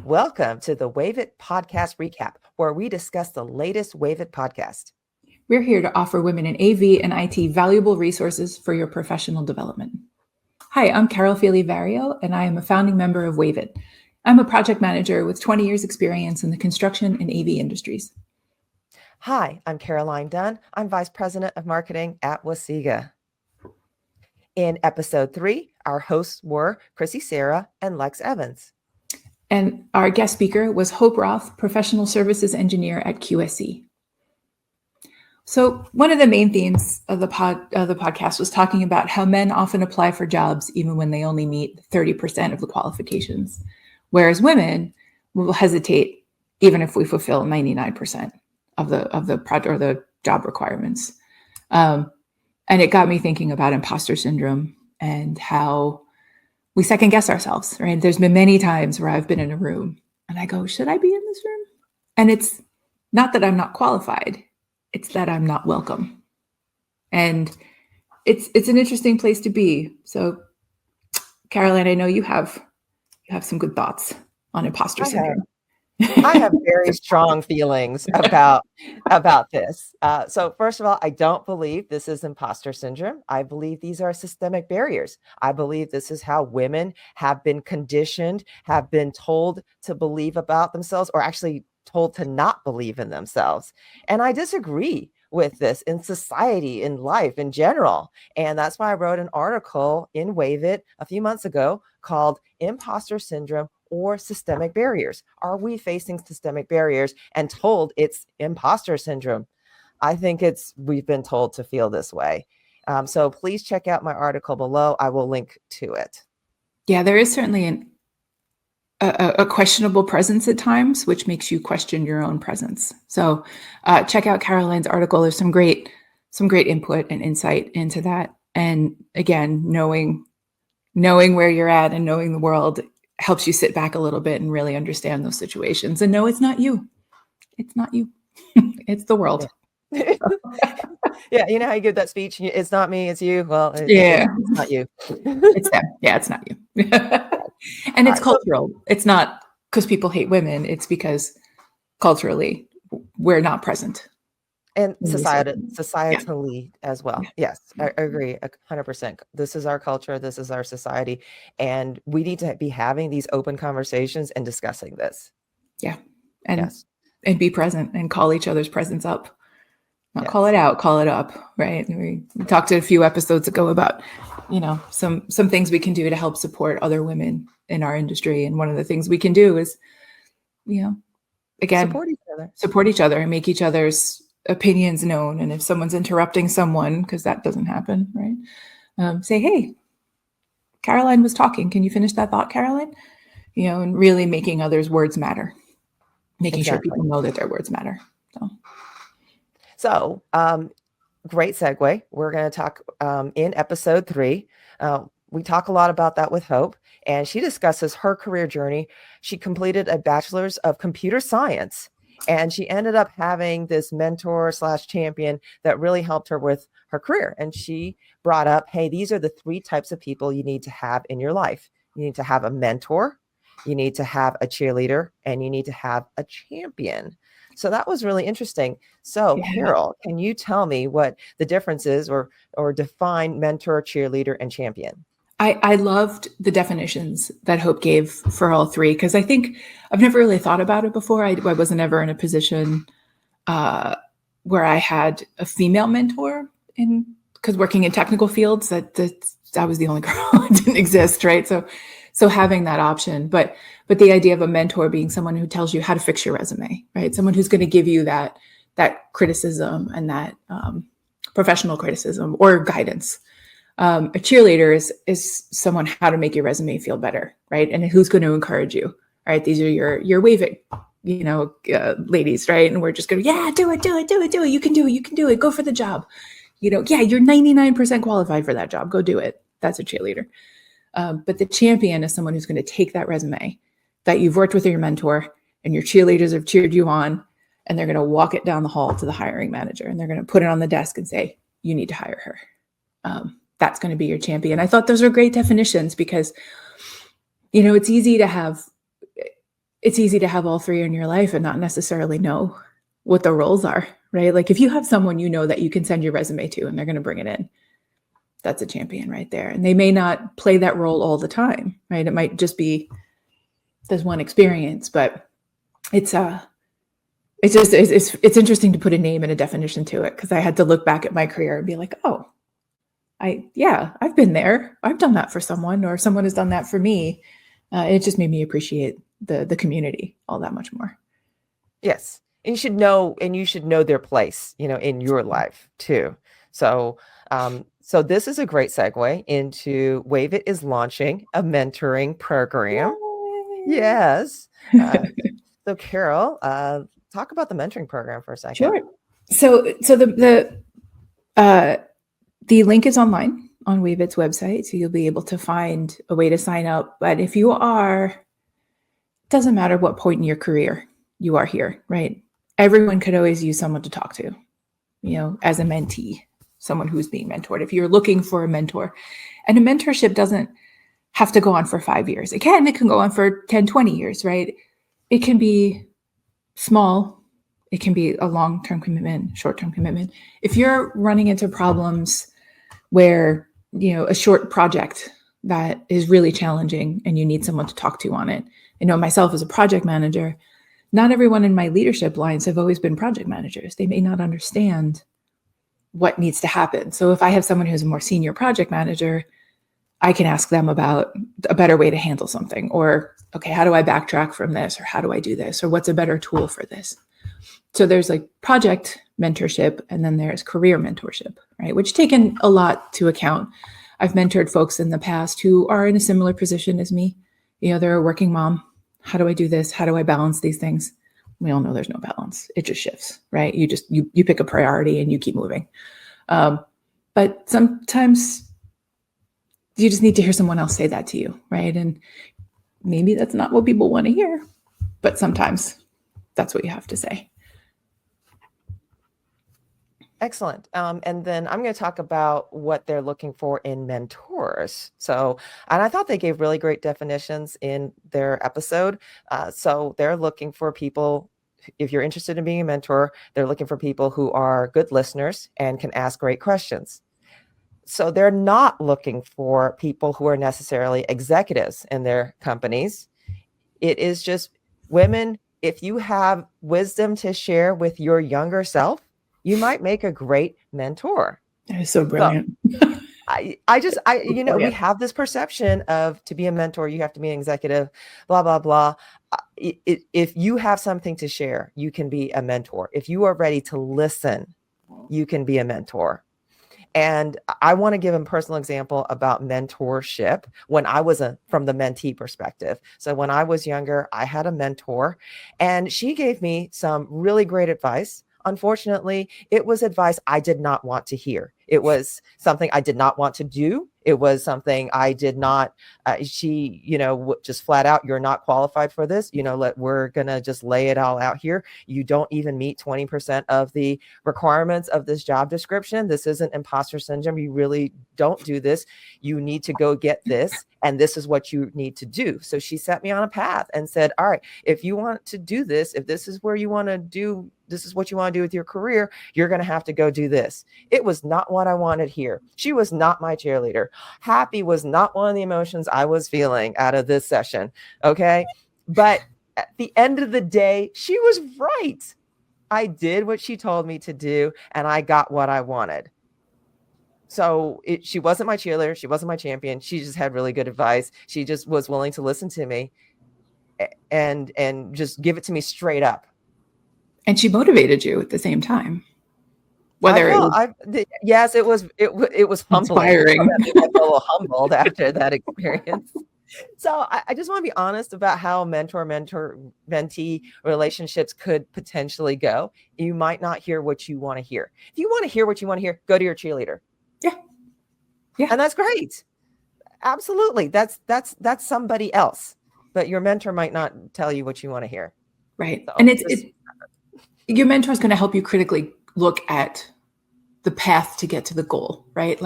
Welcome to the WAVIT podcast recap, where we discuss the latest WAVIT podcast. We're here to offer women in AV and IT valuable resources for your professional development. Hi, I'm Carol Feely-Vario, and I am a founding member of WAVIT. I'm a project manager with 20 years experience in the construction and AV industries. Hi, I'm Caroline Dunn. I'm Vice President of Marketing at Wasiga. In episode 3, our hosts were Chrissy Sarah and Lex Evans. And our guest speaker was Hope Roth, Professional Services Engineer at QSC. So one of the main themes of the podcast was talking about how men often apply for jobs even when they only meet 30% of the qualifications, whereas women will hesitate even if we fulfill 99% of the project or the job requirements. And it got me thinking about imposter syndrome and how we second guess ourselves, right? There's been many times where I've been in a room and I go, should I be in this room? And it's not that I'm not qualified, it's that I'm not welcome. And it's an interesting place to be. So Caroline, I know you have some good thoughts on imposter syndrome. I have very strong feelings about this. So first of all, I don't believe this is imposter syndrome. I believe these are systemic barriers. I believe this is how women have been conditioned, have been told to believe about themselves, or actually told to not believe in themselves. And I disagree with this in society, in life, in general. And that's why I wrote an article in WAVIT a few months ago called Imposter Syndrome or Systemic Barriers. Are we facing systemic barriers and told it's imposter syndrome? I think we've been told to feel this way. So please check out my article below. I will link to it. Yeah, there is certainly a questionable presence at times, which makes you question your own presence. So check out Caroline's article. There's some great input and insight into that. And again, knowing where you're at and knowing the world helps you sit back a little bit and really understand those situations and know it's not you. It's not you. It's the world. Yeah. You know how you give that speech? It's not me, it's you. Well, it's not you. It's them. Yeah, it's not you. And it's cultural. It's not because people hate women. It's because culturally we're not present. And societally as well. Yeah. Yes, I agree 100%. This is our culture. This is our society. And we need to be having these open conversations and discussing this. Yeah. And be present and call each other's presence up. Not call it out, call it up, right? We talked a few episodes ago about, some things we can do to help support other women in our industry. And one of the things we can do is, again, support each other and make each other's opinions known. And if someone's interrupting someone, because that doesn't happen, right? Say, hey, Caroline was talking. Can you finish that thought, Caroline? And really making others' words matter, making sure people know that their words matter. So great segue. We're going to talk in episode 3. We talk a lot about that with Hope, and she discusses her career journey. She completed a bachelor's of computer science. And she ended up having this mentor / champion that really helped her with her career. And she brought up, hey, these are the 3 types of people you need to have in your life. You need to have a mentor, you need to have a cheerleader, and you need to have a champion. So that was really interesting. So Carol, can you tell me what the difference is or define mentor, cheerleader, and champion? I loved the definitions that Hope gave for all 3, because I think I've never really thought about it before. I wasn't ever in a position where I had a female mentor because working in technical fields, that I was the only girl. It didn't exist, right? So having that option, but the idea of a mentor being someone who tells you how to fix your resume, right? Someone who's going to give you that criticism and that professional criticism or guidance. A cheerleader is someone how to make your resume feel better, right? And who's going to encourage you, right? These are your WAVIT, ladies, right? And we're just going, yeah, do it. You can do it. Go for the job. You're 99% qualified for that job. Go do it. That's a cheerleader. But the champion is someone who's going to take that resume that you've worked with your mentor and your cheerleaders have cheered you on, and they're going to walk it down the hall to the hiring manager, and they're going to put it on the desk and say, you need to hire her. That's going to be your champion. I thought those are great definitions because, it's easy to have it's easy to have all three in your life and not necessarily know what the roles are, right? Like if you have someone you know that you can send your resume to and they're going to bring it in, that's a champion right there. And they may not play that role all the time, right? It might just be this one experience, but it's interesting to put a name and a definition to it, because I had to look back at my career and be like, oh, I've been there. I've done that for someone, or someone has done that for me. It just made me appreciate the community all that much more. Yes. And you should know their place, in your life too. So, so this is a great segue into WAVIT is launching a mentoring program. Yay! Yes. So Carol, talk about the mentoring program for a second. Sure. So the link is online on WAVIT's website, so you'll be able to find a way to sign up. But if you are, it doesn't matter what point in your career you are here, right? Everyone could always use someone to talk to, as a mentee, someone who's being mentored. If you're looking for a mentor, and a mentorship doesn't have to go on for 5 years. It can go on for 10, 20 years, right? It can be small. It can be a long-term commitment, short-term commitment. If you're running into problems where, a short project that is really challenging and you need someone to talk to on it. Myself as a project manager, not everyone in my leadership lines have always been project managers. They may not understand what needs to happen. So if I have someone who's a more senior project manager, I can ask them about a better way to handle something, or, okay, how do I backtrack from this? Or how do I do this? Or what's a better tool for this? So there's like project mentorship, and then there's career mentorship, right? Which taken a lot to account. I've mentored folks in the past who are in a similar position as me. They're a working mom. How do I do this? How do I balance these things? We all know there's no balance. It just shifts, right? You pick a priority and you keep moving. But sometimes you just need to hear someone else say that to you, right? And maybe that's not what people want to hear, but sometimes that's what you have to say. Excellent. And then I'm going to talk about what they're looking for in mentors. So, and I thought they gave really great definitions in their episode. So they're looking for people, if you're interested in being a mentor, they're looking for people who are good listeners and can ask great questions. So they're not looking for people who are necessarily executives in their companies. It is just women. If you have wisdom to share with your younger self, you might make a great mentor. That is so brilliant. So we have this perception of, to be a mentor, you have to be an executive, blah, blah, blah. If you have something to share, you can be a mentor. If you are ready to listen, you can be a mentor. And I want to give a personal example about mentorship when I was from the mentee perspective. So when I was younger, I had a mentor, and she gave me some really great advice. Unfortunately, it was advice I did not want to hear. It was something I did not want to do. It was something I did not, she, just flat out, you're not qualified for this. We're going to just lay it all out here. You don't even meet 20% of the requirements of this job description. This isn't imposter syndrome. You really don't do this. You need to go get this. And this is what you need to do. So she set me on a path and said, all right, if you want to do this, if this is where you want to do, this is what you want to do with your career, you're going to have to go do this. It was not what I wanted here. She was not my cheerleader. Happy was not one of the emotions I was feeling out of this session. Okay. But at the end of the day, she was right. I did what she told me to do, and I got what I wanted. So she wasn't my cheerleader. She wasn't my champion. She just had really good advice. She just was willing to listen to me and just give it to me straight up. And she motivated you at the same time. Yes, it was humbling. Inspiring. I felt a little humbled after that experience. So I just want to be honest about how mentor-mentee relationships could potentially go. You might not hear what you want to hear. If you want to hear what you want to hear, go to your cheerleader. Yeah. And that's great. Absolutely. That's somebody else. But your mentor might not tell you what you want to hear. Right. So and your mentor is going to help you critically look at the path to get to the goal, right?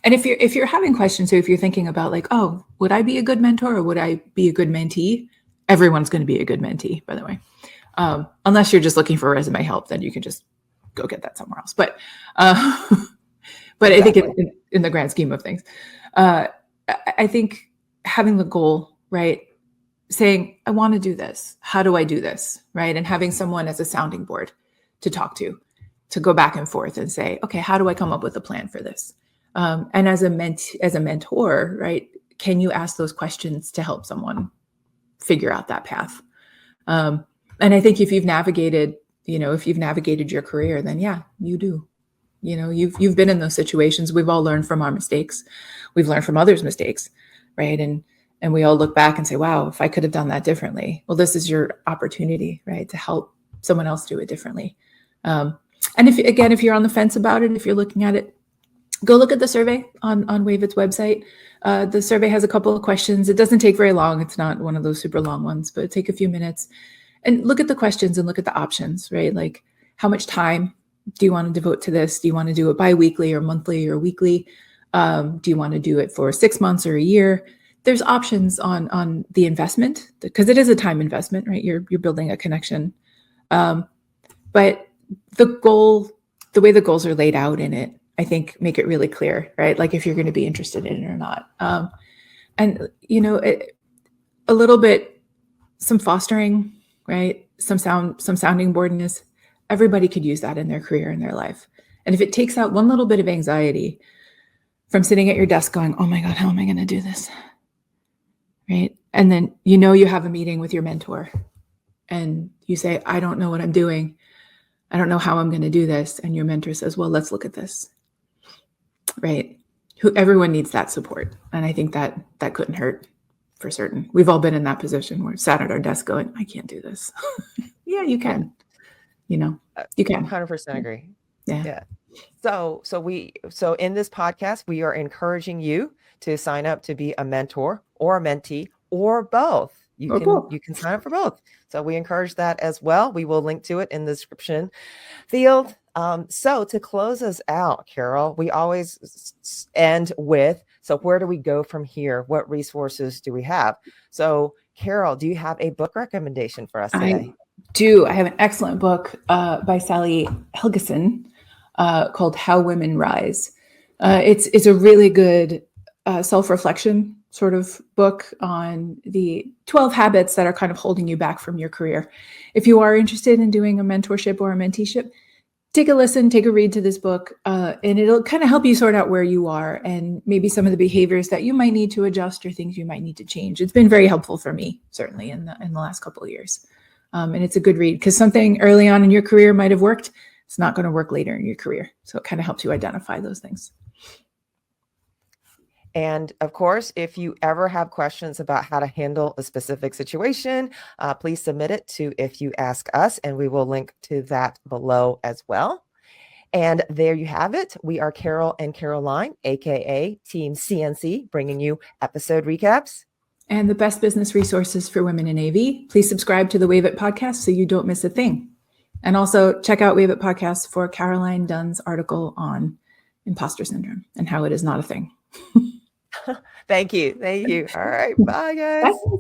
And if you're having questions, so if you're thinking about would I be a good mentor or would I be a good mentee? everyone's going to be a good mentee, by the way. Unless you're just looking for resume help, then you can just go get that somewhere else. But exactly. I think in the grand scheme of things, I think having the goal, right? Saying, I want to do this. How do I do this? Right. And having someone as a sounding board to talk to go back and forth and say, okay, how do I come up with a plan for this? And as a mentor, right? Can you ask those questions to help someone figure out that path? And I think if you've navigated your career, then yeah, you do. You've been in those situations. We've all learned from our mistakes. We've learned from others' mistakes, right? And we all look back and say, wow, if I could have done that differently. Well, this is your opportunity, right? To help someone else do it differently. And if you're on the fence about it, if you're looking at it, go look at the survey on WAVIT's website. The survey has a couple of questions. It doesn't take very long. It's not one of those super long ones, but take a few minutes and look at the questions and look at the options, right? Like, how much time do you want to devote to this? Do you want to do it bi-weekly or monthly or weekly? Do you want to do it for 6 months or a year? There's options on the investment, because it is a time investment, right? You're building a connection. But the way the goals are laid out in it, I think make it really clear, right? Like if you're going to be interested in it or not. And a little bit, some fostering, right? Some sounding boardness. Everybody could use that in their career, in their life. And if it takes out one little bit of anxiety from sitting at your desk going, oh my God, how am I going to do this? Right. And then, you have a meeting with your mentor and you say, I don't know what I'm doing. I don't know how I'm going to do this. And your mentor says, well, let's look at this. Right. Everyone needs that support. And I think that couldn't hurt for certain. We've all been in that position where we're sat at our desk going, I can't do this. Yeah, you can. You can. 100% agree. Yeah. So in this podcast, we are encouraging you to sign up to be a mentor or a mentee or both. You can sign up for both. So we encourage that as well. We will link to it in the description field. So to close us out, Carol, we always end with, so where do we go from here? What resources do we have? So Carol, do you have a book recommendation for us today? I do. I have an excellent book by Sally Helgeson called How Women Rise. It's a really good self-reflection sort of book on the 12 habits that are kind of holding you back from your career. If you are interested in doing a mentorship or a menteeship, take a listen, take a read to this book, and it'll kind of help you sort out where you are and maybe some of the behaviors that you might need to adjust or things you might need to change. It's been very helpful for me, certainly in the last couple of years. And it's a good read because something early on in your career might have worked. It's not going to work later in your career. So it kind of helps you identify those things. And of course, if you ever have questions about how to handle a specific situation, please submit it to If You Ask Us, and we will link to that below as well. And there you have it. We are Carol and Caroline, aka Team CNC, bringing you episode recaps and the best business resources for women in AV. Please subscribe to the WAVIT podcast so you don't miss a thing. And also check out WAVIT podcast for Caroline Dunn's article on imposter syndrome and how it is not a thing. Thank you. All right. Bye, guys. Bye.